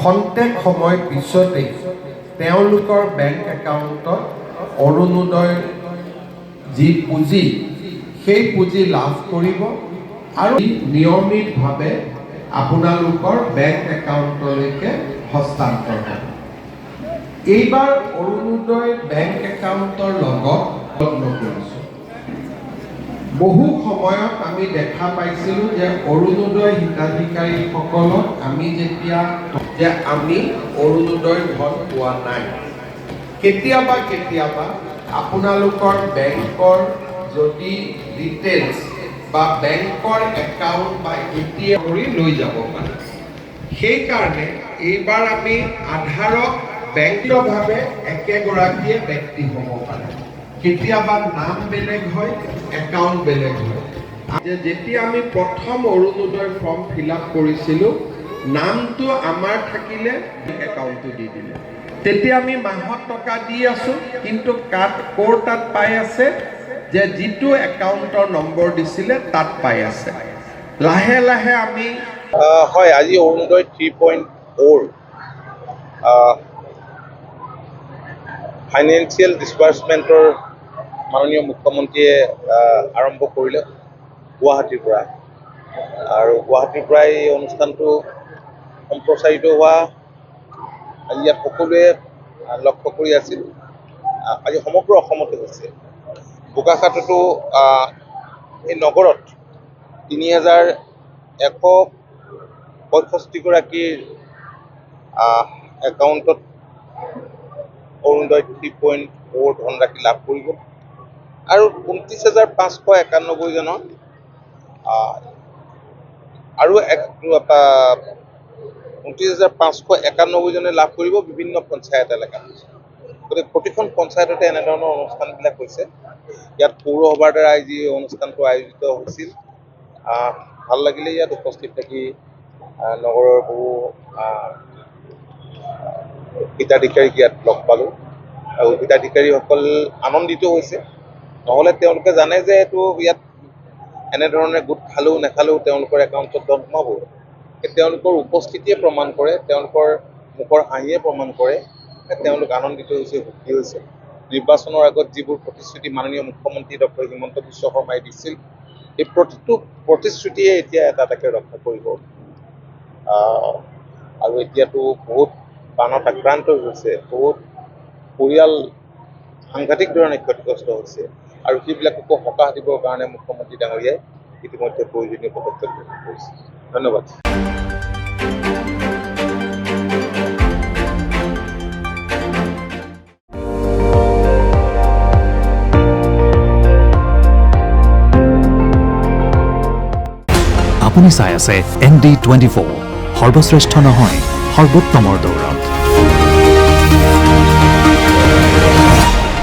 খন্তেক সময় পিছতেই তেওঁলোকৰ বেংক একাউণ্টত অৰুণোদয় যি পুঁজি সেই পুঁজি লাভ কৰিব আৰু নিয়মিতভাৱে আপোনালোকৰ বেংক একাউণ্টলৈকে হস্তান্তৰ হ'ব। এইবাৰ অৰুণোদয় বেংক একাউণ্টৰ লগত যত্ন কৰিছোঁ। বহু সময়ত আমি দেখা পাইছিলোঁ যে অৰুণোদয় হিতাধিকাৰীসকলক আমি যেতিয়া আমি অৰুণোদয় ধন পোৱা নাই। কেতিয়াবা আপোনালোকৰ বেংকৰ যদি ডিটেইলছ বা বেংকৰ একাউণ্ট বা ATM কৰি লৈ যাব পাৰে। সেইকাৰণে এইবাৰ আমি আধাৰক ব্যক্তিগতভাৱে একেগৰাকীয়ে ব্যক্তি হ'ব পাৰে। কেতিয়াবা নাম বেলেগ হয়, একাউণ্ট বেলেগ হয়। যেতিয়া আমি প্ৰথম অৰুণোদয় ফৰ্ম ফিল-আপ কৰিছিলোঁ, নামটো আমাৰ থাকিলে একাউণ্টটো দি দিলে। তেতিয়া আমি মাহত টকা দি আছোঁ, কিন্তু ক'ৰ তাত পাই আছে যে যিটো একাউণ্টৰ নম্বৰ দিছিলে তাত পাই আছে। লাহে লাহে আমি হয়, আজি অৰুণোদয় 3.0 ফাইনেন্সিয়েল ডিছবাৰ্চমেণ্টৰ মাননীয় মুখ্যমন্ত্ৰীয়ে আৰম্ভ কৰিলে গুৱাহাটীৰ পৰা। আৰু গুৱাহাটীৰ পৰাই এই অনুষ্ঠানটো সম্প্ৰচাৰিত হোৱা আজি ইয়াত সকলোৱে লক্ষ্য কৰি আছিল। আজি সমগ্ৰ অসমতে হৈছে। বোকাখাততো এই নগৰত ৩,১৬৫ গৰাকীৰ একাউণ্টত অৰুণোদয় 3.0 ধনৰাশি লাভ কৰিব আৰু ২৯,৫৯১ জনৰ আৰু ২৯,৫৯১ জনে লাভ কৰিব বিভিন্ন পঞ্চায়ত এলেকাত। গতিকে প্ৰতিখন পঞ্চায়ততে এনেধৰণৰ অনুষ্ঠানবিলাক হৈছে। ইয়াত পৌৰসভাৰ দ্বাৰা যি অনুষ্ঠানটো আয়োজিত হৈছিল, ভাল লাগিলে ইয়াত উপস্থিত থাকি নগৰৰ বহু হিতাধিকাৰীক ইয়াত লগ পালোঁ আৰু হিতাধিকাৰীসকল আনন্দিত হৈছে। নহ'লে তেওঁলোকে জানে যে এইটো ইয়াত এনেধৰণে গোট খালেও নেখালেও তেওঁলোকৰ একাউণ্টত ধন সোমাব। তেওঁলোকৰ উপস্থিতিয়ে প্ৰমাণ কৰে, তেওঁলোকৰ মুখৰ হাঁহিয়ে প্ৰমাণ কৰে যে তেওঁলোক আনন্দিত হৈছে, সুখী হৈছে। নিৰ্বাচনৰ আগত যিবোৰ প্ৰতিশ্ৰুতি মাননীয় মুখ্যমন্ত্ৰী ডক্টৰ হিমন্ত বিশ্ব শৰ্মাই দিছিল, এই প্ৰতিটো প্ৰতিশ্ৰুতিয়ে এতিয়া এটা এটাকৈ ৰক্ষা কৰিব। আৰু এতিয়াতো বহুত বানত আক্ৰান্ত হৈছে, বহুত পৰিয়াল সাংঘাতিক ধৰণে ক্ষতিগ্ৰস্ত হৈছে আৰু সেইবিলাককো সকাহ দিবৰ কাৰণে মুখ্যমন্ত্ৰী ডাঙৰীয়াই ইতিমধ্যে প্ৰয়োজনীয় পদক্ষেপ গ্ৰহণ কৰিছে। ধন্যবাদ। আপুনি চাই আছে ND24, সৰ্বশ্ৰেষ্ঠ নহয় সৰ্বোত্তমৰ দৌৰ।